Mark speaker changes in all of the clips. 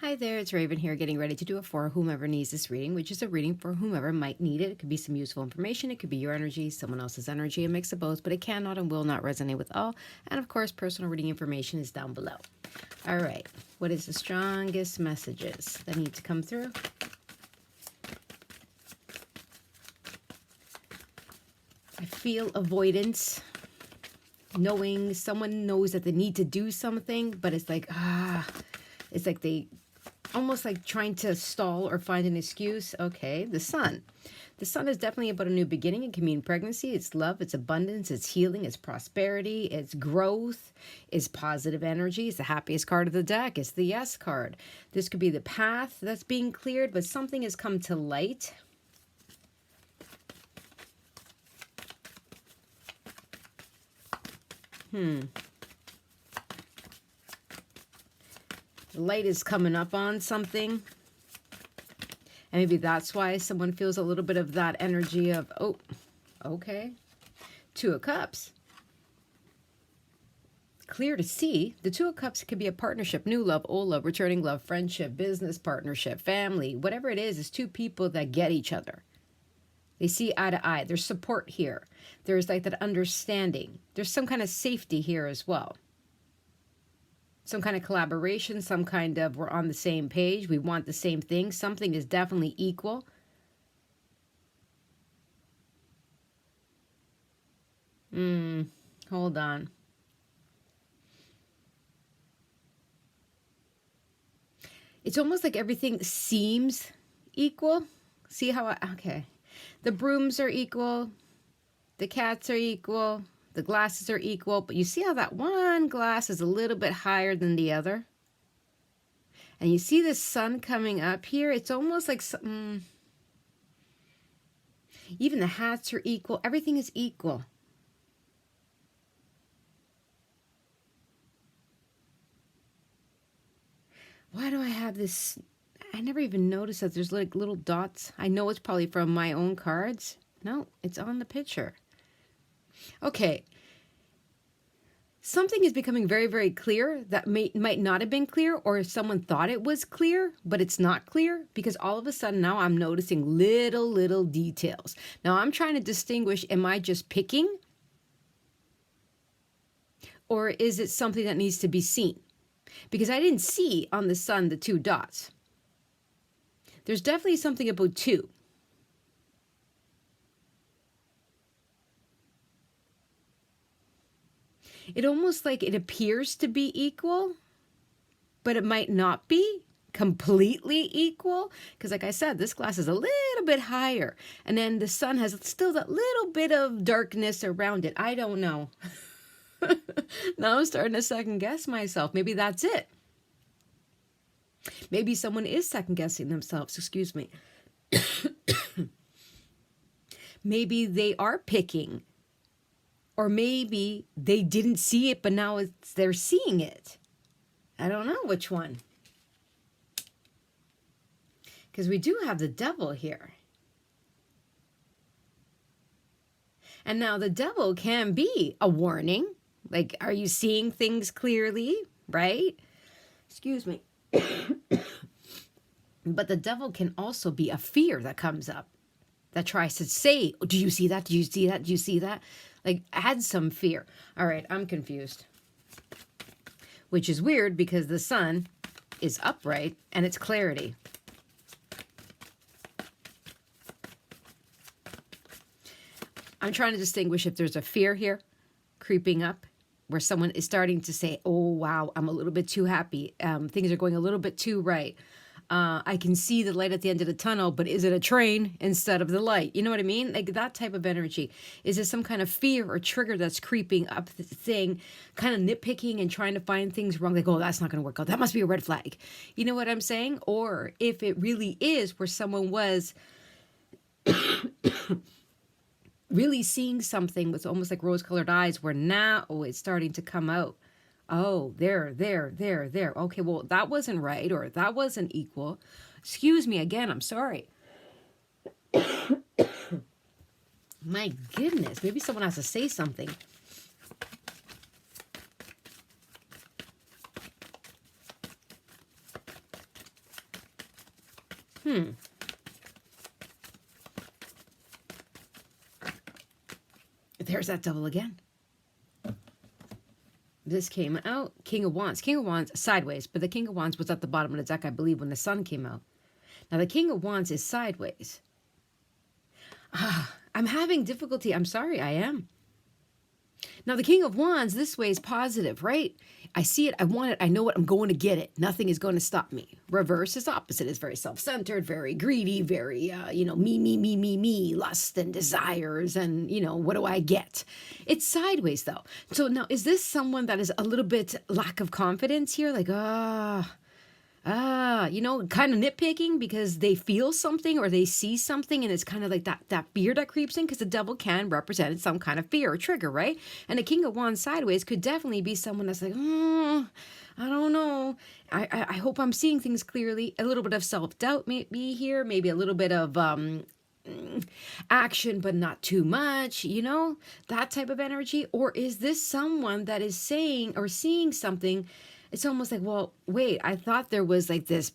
Speaker 1: Hi there, it's Raven here, getting ready to do it for whomever needs this reading, which is a reading for whomever might need it. It could be some useful information, it could be your energy, someone else's energy, a mix of both, but it cannot and will not resonate with all. And of course, personal reading information is down below. All right, what is the strongest messages that need to come through? I feel avoidance, knowing someone knows that they need to do something, but it's like, it's like they almost like trying to stall or find an excuse. Okay, the sun. The sun is definitely about a new beginning. It can mean pregnancy, it's love, it's abundance, it's healing, it's prosperity, it's growth, it's positive energy. It's the happiest card of the deck. It's the yes card. This could be the path that's being cleared, but something has come to light. The light is coming up on something. And maybe that's why someone feels a little bit of that energy of, oh, okay. Two of Cups. Clear to see. The Two of Cups could be a partnership, new love, old love, returning love, friendship, business partnership, family. Whatever it is two people that get each other. They see eye to eye. There's support here. There's like that understanding. There's some kind of safety here as well. Some kind of collaboration, some kind of we're on the same page. We want the same thing. Something is definitely equal. Hold on. It's almost like everything seems equal. See how okay. The brooms are equal. The cats are equal. The glasses are equal. But you see how that one glass is a little bit higher than the other? And you see the sun coming up here. It's almost like even the hats are equal. Everything is equal. Why do I have this? I never even noticed that there's like little dots. I know it's probably from my own cards. No, it's on the picture. Okay. Something is becoming very, very clear that might not have been clear, or if someone thought it was clear, but it's not clear, because all of a sudden now I'm noticing little details. Now I'm trying to distinguish, am I just picking? Or is it something that needs to be seen? Because I didn't see on the sun the two dots. There's definitely something about two. It almost like it appears to be equal, but it might not be completely equal. Because like I said, this glass is a little bit higher. And then the sun has still that little bit of darkness around it. I don't know. Now I'm starting to second guess myself. Maybe that's it. Maybe someone is second guessing themselves. Excuse me. Maybe they are picking. Or maybe they didn't see it, but now they're seeing it. I don't know which one. Because we do have the devil here. And now the devil can be a warning. Like, are you seeing things clearly? Right? Excuse me. But the devil can also be a fear that comes up. That tries to say, oh, do you see that? Do you see that? Do you see that? Like, add some fear. All right, I'm confused. Which is weird because the sun is upright and it's clarity. I'm trying to distinguish if there's a fear here creeping up where someone is starting to say, oh, wow, I'm a little bit too happy. Things are going a little bit too right. I can see the light at the end of the tunnel, but is it a train instead of the light? You know what I mean? Like that type of energy. Is it some kind of fear or trigger that's creeping up the thing, kind of nitpicking and trying to find things wrong? Like, oh, that's not going to work out. That must be a red flag. You know what I'm saying? Or if it really is where someone was really seeing something with almost like rose-colored eyes where now it's starting to come out. Oh, there. Okay, well, that wasn't right, or that wasn't equal. Excuse me again, I'm sorry. My goodness, maybe someone has to say something. There's that double again. This came out, King of Wands. King of Wands, sideways, but the King of Wands was at the bottom of the deck, I believe, when the Sun came out. Now, the King of Wands is sideways. I'm having difficulty. I'm sorry, I am. Now, the King of Wands this way is positive, right? I see it, I want it, I know it, I'm going to get it. Nothing is going to stop me. Reverse is opposite. It's very self-centered, very greedy, very, me, lust and desires and, what do I get? It's sideways, though. So now, is this someone that is a little bit lack of confidence here? Like, kind of nitpicking because they feel something or they see something, and it's kind of like that fear that creeps in, because the devil can represent some kind of fear or trigger, right? And a King of Wands sideways could definitely be someone that's like, I don't know. I hope I'm seeing things clearly. A little bit of self-doubt maybe here, maybe a little bit of action, but not too much, that type of energy. Or is this someone that is saying or seeing something? It's almost like, well, wait, I thought there was like this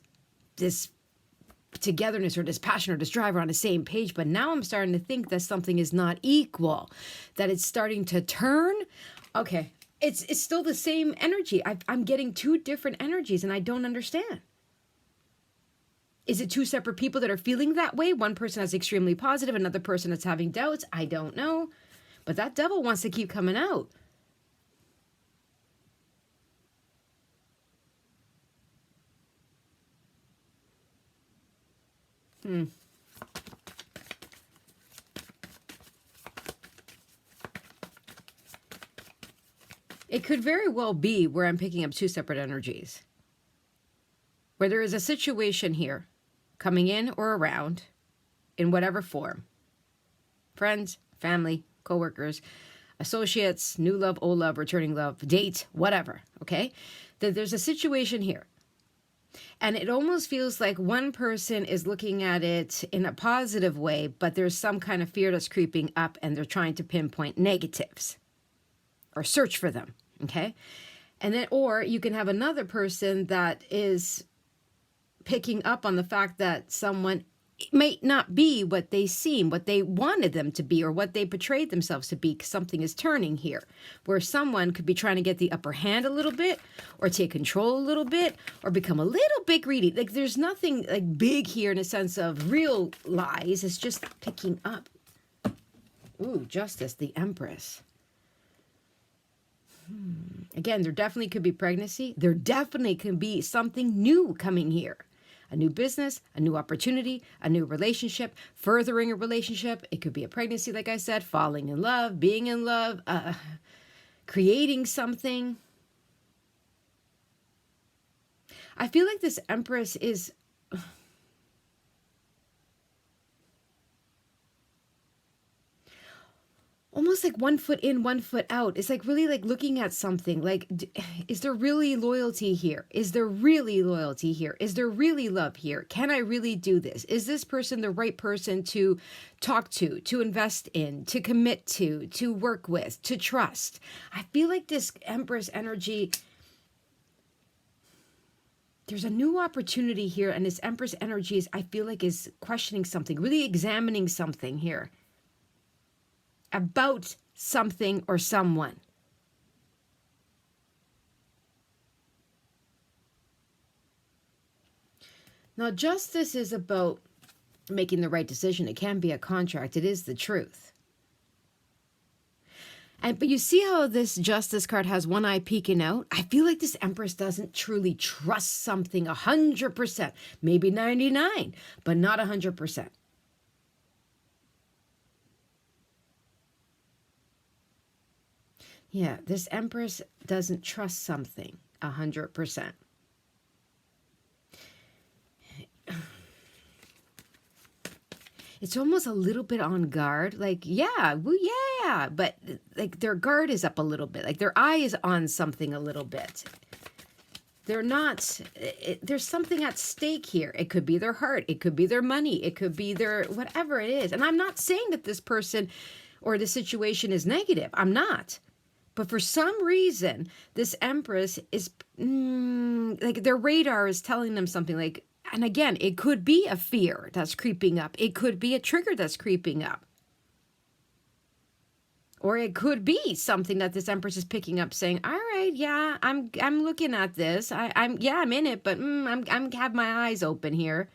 Speaker 1: togetherness or this passion or this drive on the same page, but now I'm starting to think that something is not equal, that it's starting to turn. Okay, it's still the same energy. I'm getting two different energies, and I don't understand. Is it two separate people that are feeling that way? One person that's extremely positive, another person that's having doubts. I don't know, but that devil wants to keep coming out. It could very well be where I'm picking up two separate energies, where there is a situation here coming in or around in whatever form. Friends, family, coworkers, associates, new love, old love, returning love, date, whatever, okay? That there's a situation here. And it almost feels like one person is looking at it in a positive way, but there's some kind of fear that's creeping up, and they're trying to pinpoint negatives or search for them, okay? And then, or you can have another person that is picking up on the fact that someone might not be what they seem, what they wanted them to be, or what they portrayed themselves to be, because something is turning here, where someone could be trying to get the upper hand a little bit, or take control a little bit, or become a little bit greedy. Like, there's nothing like big here in a sense of real lies. It's just picking up. Ooh, Justice, the Empress. Again, there definitely could be pregnancy. There definitely can be something new coming here. A new business, a new opportunity, a new relationship, furthering a relationship. It could be a pregnancy, like I said, falling in love, being in love, creating something. I feel like this Empress is... almost like 1 foot in, 1 foot out. It's like really like looking at something like, is there really loyalty here? Is there really loyalty here? Is there really love here? Can I really do this? Is this person the right person to talk to invest in, to commit to work with, to trust? I feel like this Empress energy, there's a new opportunity here, and this Empress energy is, I feel like, is questioning something, really examining something here about something or someone. Now, justice is about making the right decision. It can be a contract. It is the truth. But you see how this Justice card has one eye peeking out? I feel like this Empress doesn't truly trust something 100%. Maybe 99, but not 100%. Yeah, this Empress doesn't trust something 100%. It's almost a little bit on guard, like, yeah, well, yeah, but like their guard is up a little bit, like their eye is on something a little bit. They're not, there's something at stake here. It could be their heart, it could be their money, it could be their whatever it is. And I'm not saying that this person or the situation is negative. I'm not. But for some reason, this Empress is, like their radar is telling them something like, And again, it could be a fear that's creeping up. It could be a trigger that's creeping up. Or it could be something that this Empress is picking up, saying, "All right, yeah, I'm looking at this. I'm in it, but I'm have my eyes open here."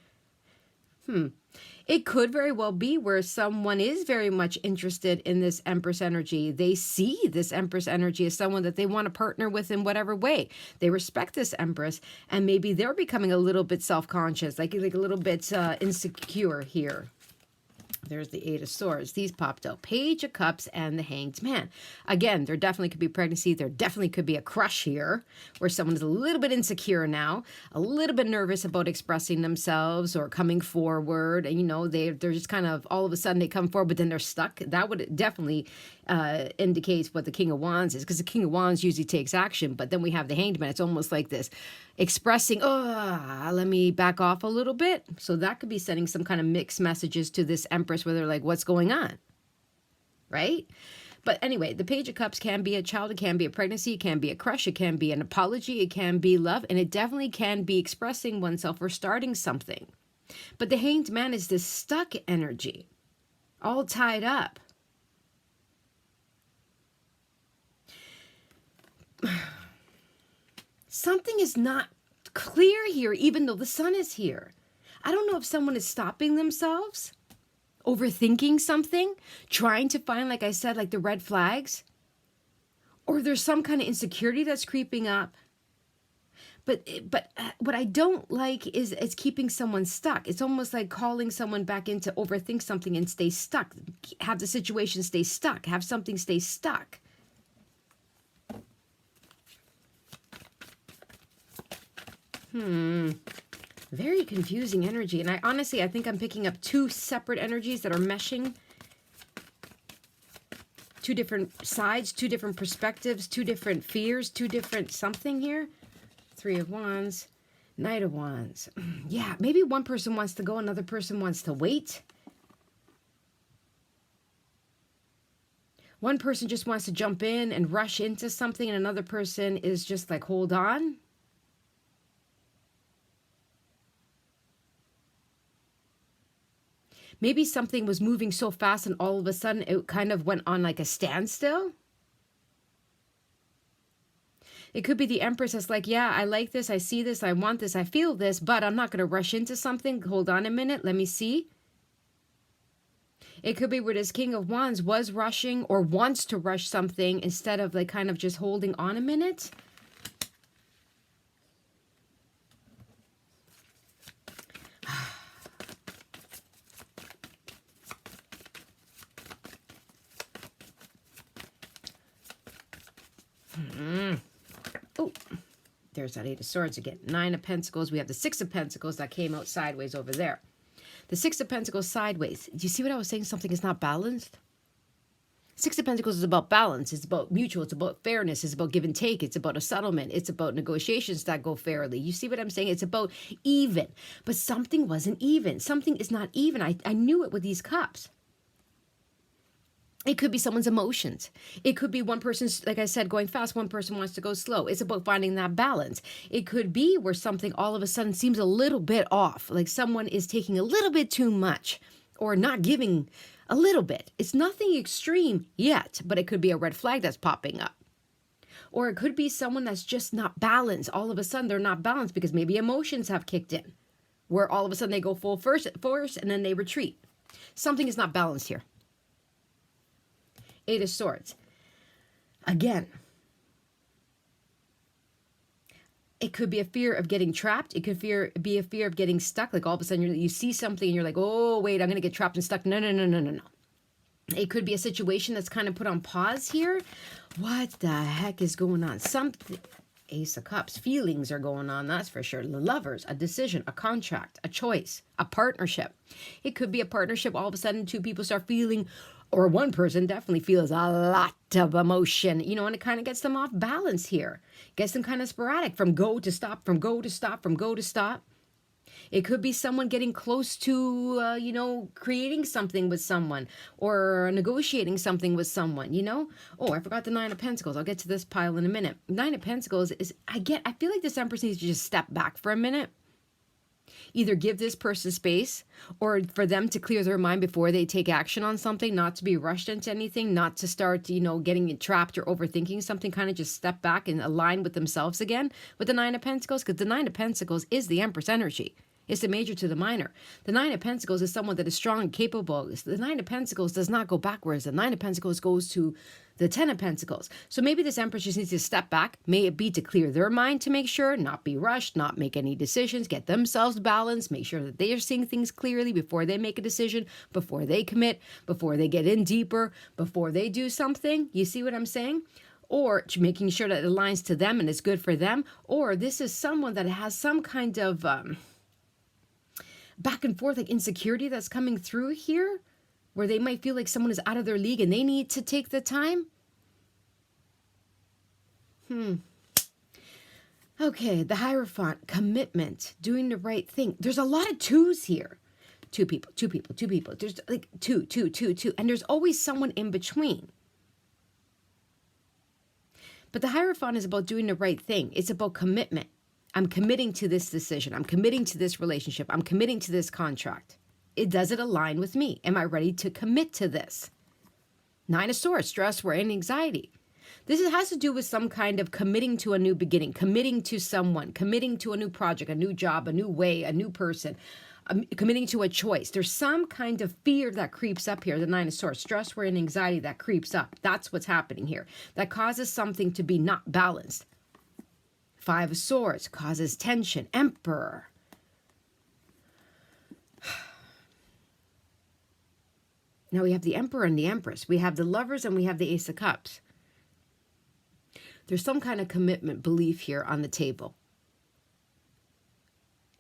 Speaker 1: It could very well be where someone is very much interested in this Empress energy. They see this Empress energy as someone that they want to partner with in whatever way. They respect this Empress, and maybe they're becoming a little bit self-conscious, like a little bit insecure here. There's the Eight of Swords. These popped out. Page of Cups and the Hanged Man. Again, there definitely could be pregnancy. There definitely could be a crush here where someone is a little bit insecure now, a little bit nervous about expressing themselves or coming forward. And, you know, they're just kind of all of a sudden they come forward, but then they're stuck. That would definitely indicate what the King of Wands is, because the King of Wands usually takes action. But then we have the Hanged Man. It's almost like this expressing, oh, let me back off a little bit. So that could be sending some kind of mixed messages to this Empress where they're like, what's going on? Right? But anyway, the Page of Cups can be a child, it can be a pregnancy, it can be a crush, it can be an apology, it can be love, and it definitely can be expressing oneself or starting something. But the Hanged Man is this stuck energy, all tied up. Something is not clear here, even though the sun is here. I don't know if someone is stopping themselves, overthinking something, trying to find, like I said, like the red flags, or there's some kind of insecurity that's creeping up. But what I don't like is it's keeping someone stuck. It's almost like calling someone back in to overthink something and stay stuck, have the situation stay stuck, have something stay stuck. Very confusing energy. And I think I'm picking up two separate energies that are meshing. Two different sides, two different perspectives, two different fears, two different something here. Three of Wands, Knight of Wands. Yeah, maybe one person wants to go, another person wants to wait. One person just wants to jump in and rush into something, and another person is just like, hold on. Maybe something was moving so fast and all of a sudden it kind of went on like a standstill. It could be the Empress that's like, yeah, I like this, I see this, I want this, I feel this, but I'm not going to rush into something. Hold on a minute, let me see. It could be where this King of Wands was rushing or wants to rush something instead of like kind of just holding on a minute. Oh, there's that Eight of Swords again. Nine of Pentacles. We have the Six of Pentacles that came out sideways over there. The Six of Pentacles sideways. Do you see what I was saying? Something is not balanced. Six of Pentacles is about balance. It's about mutual. It's about fairness. It's about give and take. It's about a settlement. It's about negotiations that go fairly. You see what I'm saying? It's about even. But something wasn't even. Something is not even. I knew it with these cups. It could be someone's emotions. It could be one person's, like I said, going fast. One person wants to go slow. It's about finding that balance. It could be where something all of a sudden seems a little bit off. Like someone is taking a little bit too much or not giving a little bit. It's nothing extreme yet, but it could be a red flag that's popping up. Or it could be someone that's just not balanced. All of a sudden they're not balanced because maybe emotions have kicked in. Where all of a sudden they go full force and then they retreat. Something is not balanced here. Eight of Swords. Again, it could be a fear of getting trapped. It could be a fear of getting stuck. Like all of a sudden you see something and you're like, oh, wait, I'm going to get trapped and stuck. No. It could be a situation that's kind of put on pause here. What the heck is going on? Something. Ace of Cups. Feelings are going on, that's for sure. Lovers, a decision, a contract, a choice, a partnership. It could be a partnership. All of a sudden, two people start feeling, or one person definitely feels a lot of emotion, you know, and it kind of gets them off balance here. Gets them kind of sporadic from go to stop, from go to stop, from go to stop. It could be someone getting close to, creating something with someone or negotiating something with someone, you know? Oh, I forgot the Nine of Pentacles. I'll get to this pile in a minute. Nine of Pentacles is, I feel like this Empress needs to just step back for a minute. Either give this person space, or for them to clear their mind before they take action on something, not to be rushed into anything, not to start, getting trapped or overthinking something, kind of just step back and align with themselves again with the Nine of Pentacles, because the Nine of Pentacles is the Empress energy. It's the major to the minor. The Nine of Pentacles is someone that is strong and capable. The Nine of Pentacles does not go backwards. The Nine of Pentacles goes to the Ten of Pentacles. So maybe this Empress just needs to step back. May it be to clear their mind, to make sure, not be rushed, not make any decisions, get themselves balanced, make sure that they are seeing things clearly before they make a decision, before they commit, before they get in deeper, before they do something. You see what I'm saying? Or making sure that it aligns to them and is good for them. Or this is someone that has some kind of back and forth, like insecurity that's coming through here, where they might feel like someone is out of their league and they need to take the time. Okay, the Hierophant, commitment, doing the right thing. There's a lot of twos here. Two people. There's like two. And there's always someone in between. But the Hierophant is about doing the right thing. It's about commitment. I'm committing to this decision. I'm committing to this relationship. I'm committing to this contract. Does it align with me? Am I ready to commit to this? Nine of Swords, stress, worry, and anxiety. This has to do with some kind of committing to a new beginning, committing to someone, committing to a new project, a new job, a new way, a new person, committing to a choice. There's some kind of fear that creeps up here, the Nine of Swords, stress, worry, and anxiety that creeps up. That's what's happening here. That causes something to be not balanced. Five of Swords causes tension. Emperor. Now we have the Emperor and the Empress. We have the Lovers and we have the Ace of Cups. There's some kind of commitment, belief here on the table.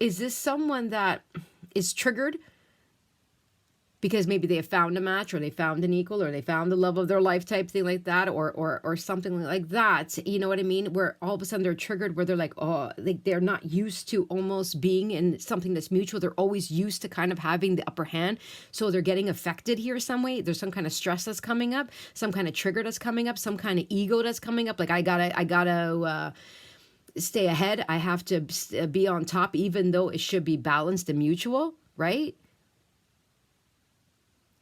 Speaker 1: Is this someone that is triggered because maybe they have found a match, or they found an equal, or they found the love of their life type thing like that, or something like that? You know what I mean? Where all of a sudden they're triggered, where they're like, oh, they're not used to almost being in something that's mutual. They're always used to kind of having the upper hand. So they're getting affected here some way. There's some kind of stress that's coming up, some kind of trigger that's coming up, some kind of ego that's coming up. Like, I gotta stay ahead. I have to be on top, even though it should be balanced and mutual, right?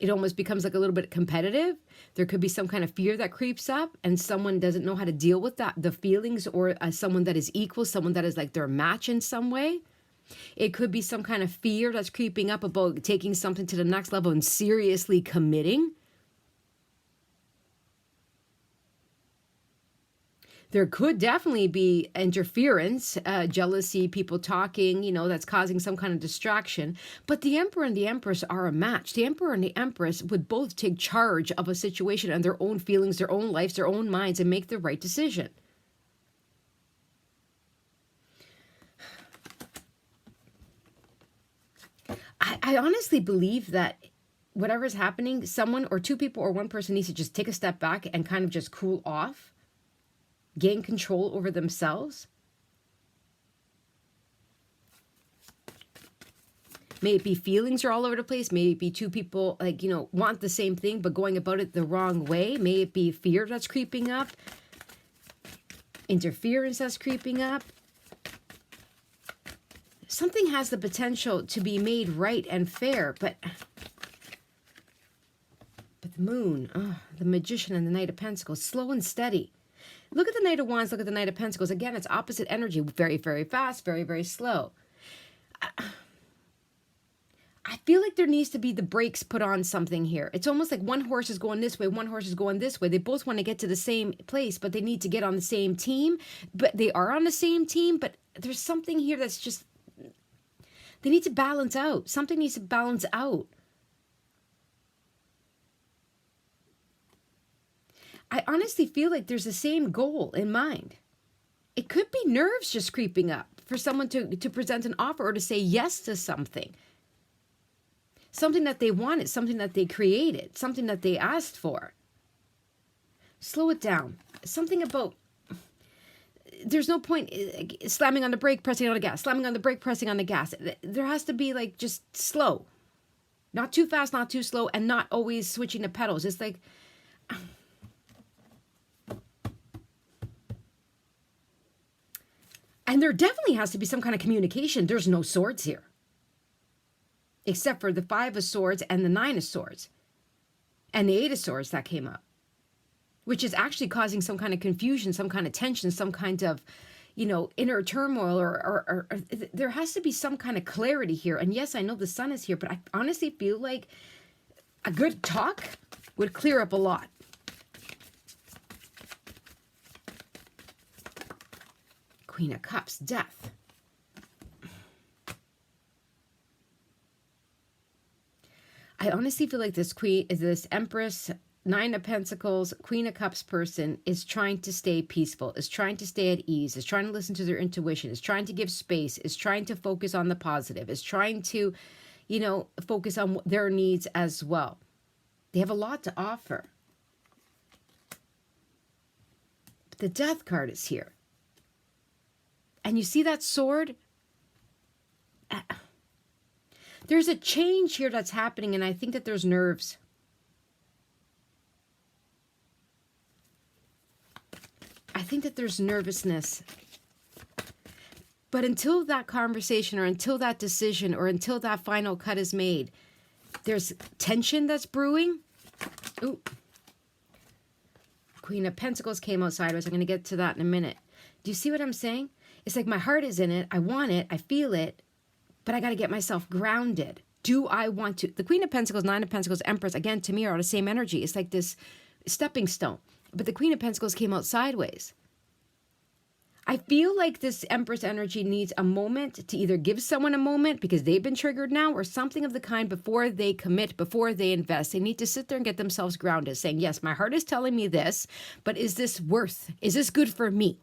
Speaker 1: It almost becomes like a little bit competitive. There could be some kind of fear that creeps up, and someone doesn't know how to deal with that, the feelings, or someone that is equal, someone that is like their match in some way. It could be some kind of fear that's creeping up about taking something to the next level and seriously committing. There could definitely be interference, jealousy, people talking, that's causing some kind of distraction. But the Emperor and the Empress are a match. The Emperor and the Empress would both take charge of a situation and their own feelings, their own lives, their own minds, and make the right decision. I honestly believe that whatever is happening, someone or two people or one person needs to just take a step back and kind of just cool off. Gain control over themselves. May it be feelings are all over the place. May it be two people want the same thing but going about it the wrong way. May it be fear that's creeping up. Interference that's creeping up. Something has the potential to be made right and fair, but the Moon, the Magician and the Knight of Pentacles, slow and steady. Look at the Knight of Wands, look at the Knight of Pentacles. Again, it's opposite energy. Very, very fast, very, very slow. I feel like there needs to be the brakes put on something here. It's almost like one horse is going this way, one horse is going this way. They both want to get to the same place, but they need to get on the same team. But they are on the same team, but there's something here that's just... They need to balance out. Something needs to balance out. I honestly feel like there's the same goal in mind. It could be nerves just creeping up for someone to present an offer or to say yes to something. Something that they wanted, something that they created, something that they asked for. Slow it down. Something about... There's no point slamming on the brake, pressing on the gas, slamming on the brake, pressing on the gas. There has to be like just slow. Not too fast, not too slow, and not always switching the pedals. It's like... And there definitely has to be some kind of communication. There's no swords here. except for the Five of Swords and the Nine of Swords and the Eight of Swords that came up, which is actually causing some kind of confusion, some kind of tension, some kind of, inner turmoil, or there has to be some kind of clarity here. And yes, I know the Sun is here, but I honestly feel like a good talk would clear up a lot. Queen of Cups, death. I honestly feel like this Empress, Nine of Pentacles, Queen of Cups person is trying to stay peaceful, is trying to stay at ease, is trying to listen to their intuition, is trying to give space, is trying to focus on the positive, is trying to, focus on their needs as well. They have a lot to offer. But the Death card is here. And you see that sword? There's a change here that's happening, and I think that there's nerves. I think that there's nervousness. But until that conversation or until that decision or until that final cut is made, there's tension that's brewing. Ooh. Queen of Pentacles came out sideways. I'm going to get to that in a minute. Do you see what I'm saying? It's like my heart is in it. I want it. I feel it. But I got to get myself grounded. Do I want to? The Queen of Pentacles, Nine of Pentacles, Empress, again, to me are the same energy. It's like this stepping stone. But the Queen of Pentacles came out sideways. I feel like this Empress energy needs a moment to either give someone a moment because they've been triggered now, or something of the kind before they commit, before they invest. They need to sit there and get themselves grounded, saying, yes, my heart is telling me this, but is this good for me?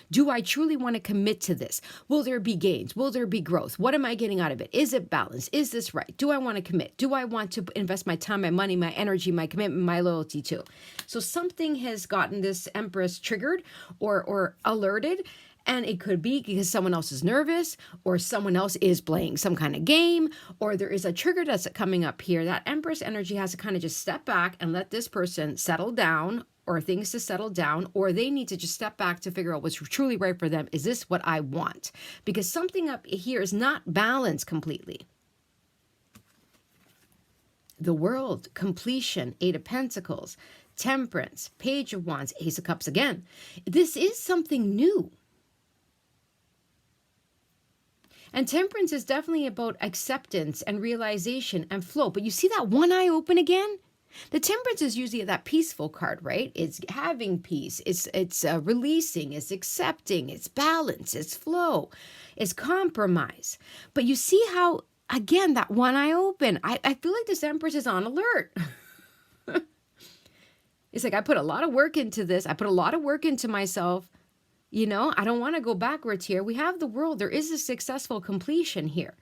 Speaker 1: Do I truly want to commit to this? Will there be gains? Will there be growth? What am I getting out of it? Is it balanced? Is this right? Do I want to commit? Do I want to invest my time, my money, my energy, my commitment, my loyalty to? So something has gotten this Empress triggered or alerted. And it could be because someone else is nervous, or someone else is playing some kind of game, or there is a trigger that's coming up here. That Empress energy has to kind of just step back and let this person settle down, or things to settle down, or they need to just step back to figure out what's truly right for them. Is this what I want? Because something up here is not balanced completely. The World, completion, Eight of Pentacles, Temperance, Page of Wands, Ace of Cups again. This is something new. And Temperance is definitely about acceptance and realization and flow. But you see that one eye open again? The Temperance is usually that peaceful card, right? It's having peace. It's releasing. It's accepting. It's balance. It's flow. It's compromise. But you see how, again, that one eye open. I feel like this Empress is on alert. It's like, I put a lot of work into this. I put a lot of work into myself. I don't want to go backwards here. We have the World. There is a successful completion here.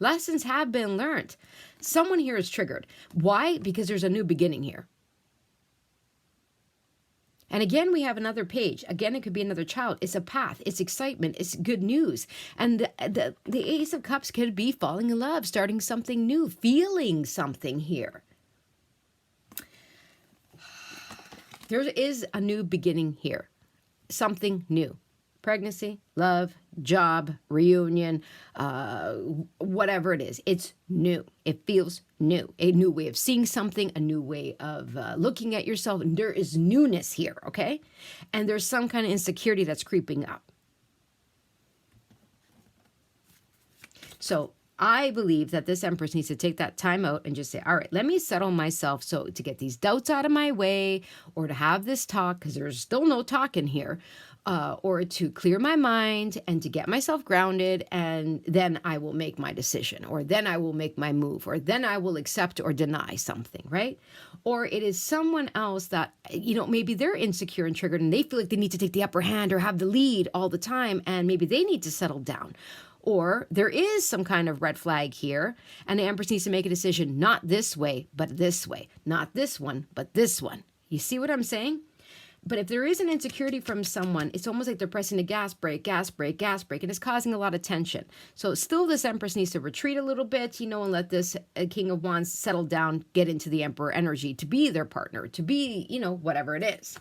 Speaker 1: Lessons have been learned. Someone here is triggered. Why? Because there's a new beginning here. And again, we have another page. Again, it could be another child. It's a path. It's excitement. It's good news. And the Ace of Cups could be falling in love, starting something new, feeling something here. There is a new beginning here. Something new. Pregnancy, love, job, reunion, whatever it is. It's new. It feels new. A new way of seeing something, a new way of looking at yourself. And there is newness here, okay? And there's some kind of insecurity that's creeping up. So I believe that this Empress needs to take that time out and just say, all right, let me settle myself so to get these doubts out of my way, or to have this talk, because there's still no talk in here, or to clear my mind and to get myself grounded, and then I will make my decision, or then I will make my move, or then I will accept or deny something, right? Or it is someone else that, maybe they're insecure and triggered and they feel like they need to take the upper hand or have the lead all the time, and maybe they need to settle down. Or there is some kind of red flag here, and the Empress needs to make a decision, not this way, but this way. Not this one, but this one. You see what I'm saying? But if there is an insecurity from someone, it's almost like they're pressing the gas brake, gas brake, gas brake, and it's causing a lot of tension. So still this Empress needs to retreat a little bit, and let this King of Wands settle down, get into the Emperor energy to be their partner, to be, whatever it is.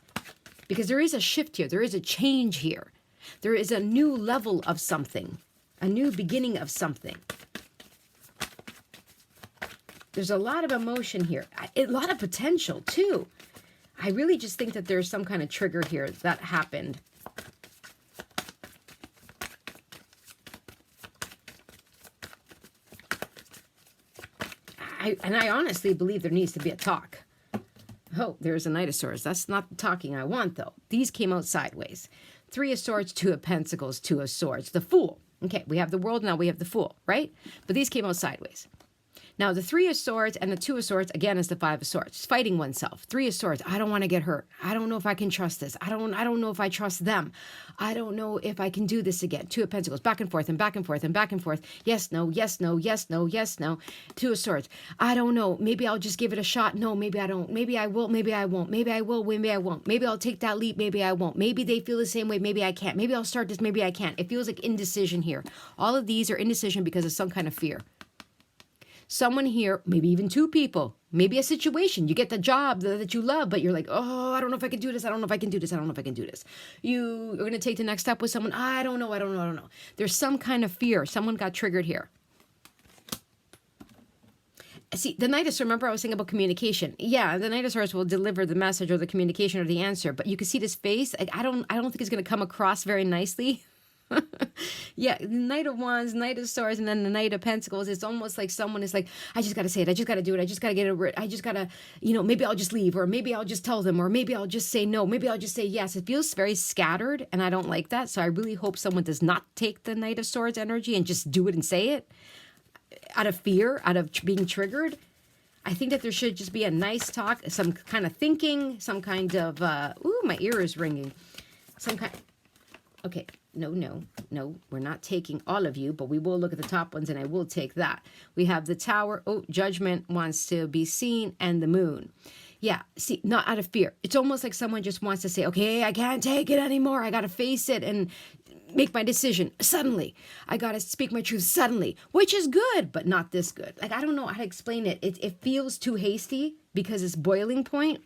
Speaker 1: Because there is a shift here. There is a change here. There is a new level of something. A new beginning of something. There's a lot of emotion here. A lot of potential, too. I really just think that there's some kind of trigger here that happened. I honestly believe there needs to be a talk. Oh, there's a Knight of Swords. That's not the talking I want, though. These came out sideways. Three of Swords, Two of Pentacles, Two of Swords. The Fool. Okay, we have the World, now we have the Fool, right? But these came out sideways. Now, the Three of Swords and the Two of Swords, again, is the Five of Swords. Fighting oneself. Three of Swords, I don't want to get hurt. I don't know if I can trust this. I don't know if I trust them. I don't know if I can do this again. Two of Pentacles, back and forth and back and forth and back and forth. Yes, no, yes, no, yes, no, yes, no. Two of Swords, I don't know. Maybe I'll just give it a shot. No, maybe I don't. Maybe I will, maybe I won't. Maybe I will, maybe I won't. Maybe I'll take that leap, maybe I won't. Maybe they feel the same way, maybe I can't. Maybe I'll start this, maybe I can't. It feels like indecision here. All of these are indecision because of some kind of fear. Someone here, maybe even two people, maybe a situation. You get the job that you love, but you're like, oh, I don't know if I can do this. I don't know if I can do this. I don't know if I can do this. You're going to take the next step with someone. I don't know. There's some kind of fear. Someone got triggered here. See, the Knight of Swords, remember I was saying about communication. Yeah, the Knight of Swords will deliver the message or the communication or the answer, but you can see this face. Like, I don't think it's going to come across very nicely. Yeah, the Knight of Wands, Knight of Swords, and then the Knight of Pentacles. It's almost like someone is like, I just got to say it. I just got to do it. I just got to get it. I just got to, maybe I'll just leave, or maybe I'll just tell them, or maybe I'll just say no. Maybe I'll just say yes. It feels very scattered, and I don't like that. So I really hope someone does not take the Knight of Swords energy and just do it and say it out of fear, out of being triggered. I think that there should just be a nice talk, some kind of thinking, some kind of, ooh, my ear is ringing. Some kind, okay. No, we're not taking all of you, but we will look at the top ones, and I will take that. We have the Tower. Oh, Judgment wants to be seen, and the Moon. Yeah, see, not out of fear. It's almost like someone just wants to say, okay, I can't take it anymore. I got to face it and make my decision suddenly. I got to speak my truth suddenly, which is good, but not this good. Like, I don't know how to explain it. It feels too hasty because it's boiling point.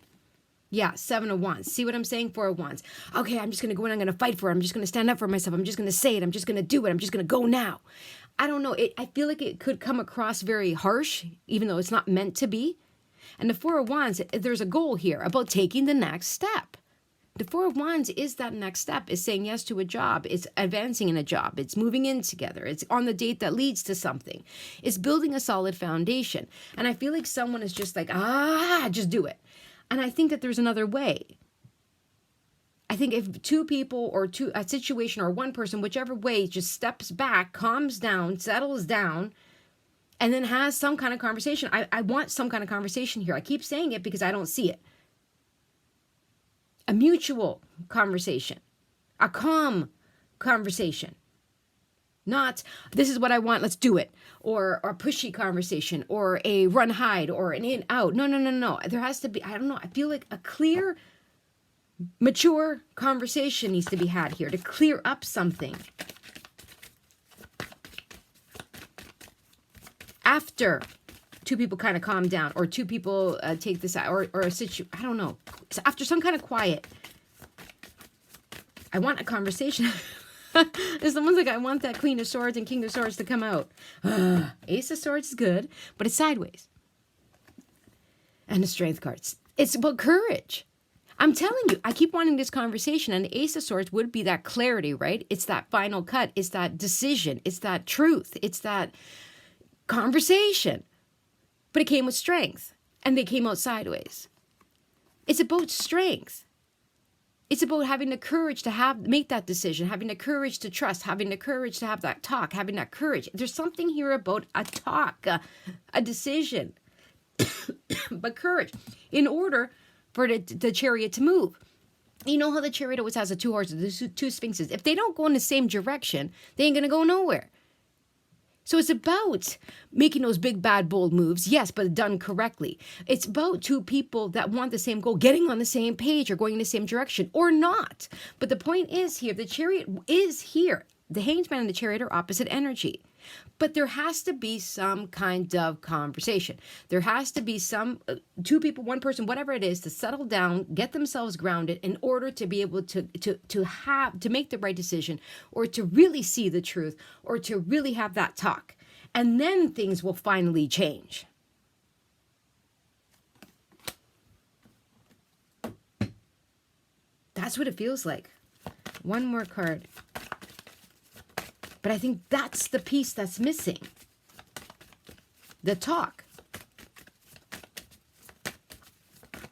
Speaker 1: Yeah, Seven of Wands. See what I'm saying? Four of Wands. Okay, I'm just going to go in. I'm going to fight for it. I'm just going to stand up for myself. I'm just going to say it. I'm just going to do it. I'm just going to go now. I don't know. I feel like it could come across very harsh, even though it's not meant to be. And the Four of Wands, there's a goal here about taking the next step. The Four of Wands is that next step. It's saying yes to a job. It's advancing in a job. It's moving in together. It's on the date that leads to something. It's building a solid foundation. And I feel like someone is just like, just do it. And I think that there's another way. I think if two people or a situation or one person, whichever way, just steps back, calms down, settles down, and then has some kind of conversation. I want some kind of conversation here. I keep saying it because I don't see it. A mutual conversation. A calm conversation. Not, this is what I want, let's do it. Or a pushy conversation, or a run hide, or an in out. No. There has to be, I don't know, I feel like a clear, mature conversation needs to be had here to clear up something. After two people kind of calm down, or two people take this out, or a situation, I don't know. So after some kind of quiet, I want a conversation. There's someone's like, I want that Queen of Swords and King of Swords to come out. Ace of Swords is good, but it's sideways. And the Strength cards. It's about courage. I'm telling you, I keep wanting this conversation, and the Ace of Swords would be that clarity, right? It's that final cut. It's that decision. It's that truth. It's that conversation. But it came with strength, and they came out sideways. It's about strength. It's about having the courage to make that decision, having the courage to trust, having the courage to have that talk, having that courage. There's something here about a talk, a decision, but courage in order for the chariot to move. You know how the chariot always has the two horses, the two sphinxes. If they don't go in the same direction, they ain't going to go nowhere. So it's about making those big, bad, bold moves, yes, but done correctly. It's about two people that want the same goal, getting on the same page or going in the same direction or not. But the point is here, the chariot is here. The Hanged Man and the chariot are opposite energy. But there has to be some kind of conversation. There has to be some, two people, one person, whatever it is, to settle down, get themselves grounded in order to be able to make the right decision, or to really see the truth, or to really have that talk. And then things will finally change. That's what it feels like. One more card. But I think that's the piece that's missing. The talk.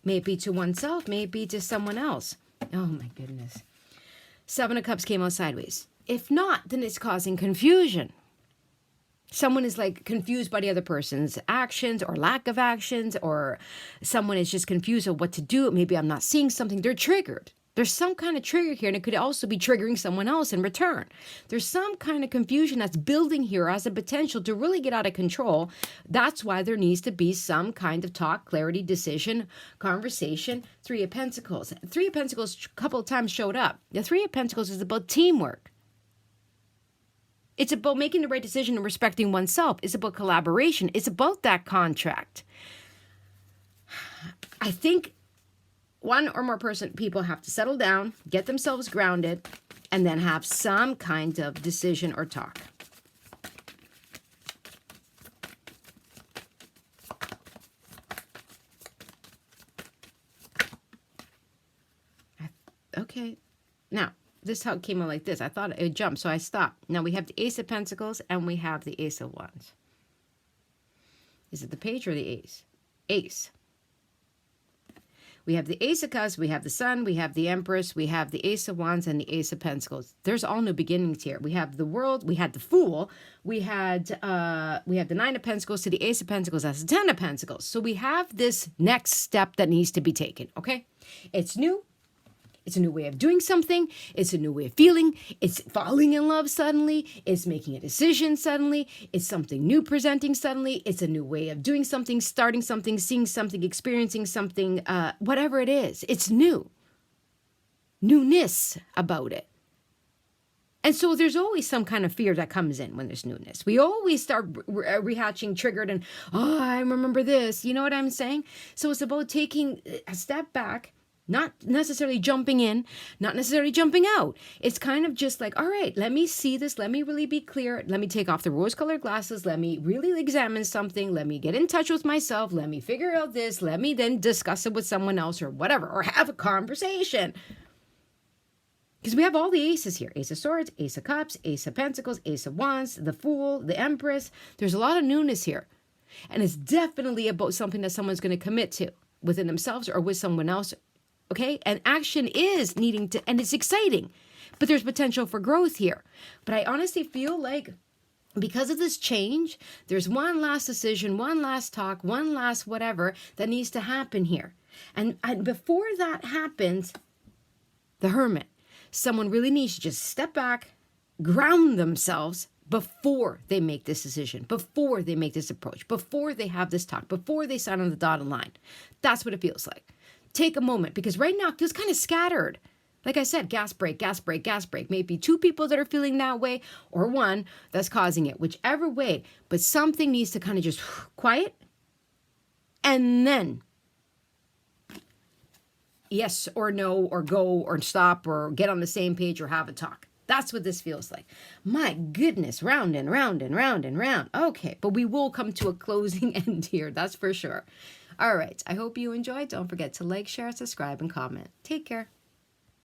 Speaker 1: May it be to oneself, may it be to someone else. Oh my goodness. Seven of Cups came out sideways. If not, then it's causing confusion. Someone is like confused by the other person's actions or lack of actions, or someone is just confused of what to do. Maybe I'm not seeing something. They're triggered. There's some kind of trigger here, and it could also be triggering someone else in return. There's some kind of confusion that's building here as a potential to really get out of control. That's why there needs to be some kind of talk, clarity, decision, conversation. Three of Pentacles. Three of Pentacles a couple of times showed up. The Three of Pentacles is about teamwork. It's about making the right decision and respecting oneself. It's about collaboration. It's about that contract. I think one or more people have to settle down, get themselves grounded, and then have some kind of decision or talk. Okay. Now, this how it came out like this. I thought it would jump, so I stopped. Now we have the Ace of Pentacles and we have the Ace of Wands. Is it the page or the ace? Ace. We have the Ace of Cups, we have the Sun, we have the Empress, we have the Ace of Wands, and the Ace of Pentacles. There's all new beginnings here. We have the World, we had the Fool, we had the Nine of Pentacles to the Ace of Pentacles, that's the Ten of Pentacles. So we have this next step that needs to be taken, okay? It's new. It's a new way of doing something. It's a new way of feeling. It's falling in love suddenly. It's making a decision suddenly. It's something new presenting suddenly. It's a new way of doing something, starting something, seeing something, experiencing something, whatever it is. It's new. Newness about it. And so there's always some kind of fear that comes in when there's newness. We always start rehatching, triggered, and, oh, I remember this. You know what I'm saying? So it's about taking a step back, not necessarily jumping in, not necessarily jumping out. It's kind of just like, all right, let me see this. Let me really be clear. Let me take off the rose-colored glasses. Let me really examine something. Let me get in touch with myself. Let me figure out this. Let me then discuss it with someone else or whatever, or have a conversation. Because we have all the aces here. Ace of Swords, Ace of Cups, Ace of Pentacles, Ace of Wands, the Fool, the Empress. There's a lot of newness here. And it's definitely about something that someone's going to commit to within themselves or with someone else. Okay, and action is needing to, and it's exciting, but there's potential for growth here. But I honestly feel like because of this change, there's one last decision, one last talk, one last whatever that needs to happen here. And before that happens, the Hermit, someone really needs to just step back, ground themselves before they make this decision, before they make this approach, before they have this talk, before they sign on the dotted line. That's what it feels like. Take a moment, because right now it feels kind of scattered. Like I said, gas break, gas break, gas break. Maybe two people that are feeling that way or one that's causing it, whichever way. But something needs to kind of just quiet and then yes or no or go or stop or get on the same page or have a talk. That's what this feels like. My goodness, round and round and round and round. Okay, but we will come to a closing end here, that's for sure. All right, I hope you enjoyed. Don't forget to like, share, subscribe, and comment. Take care.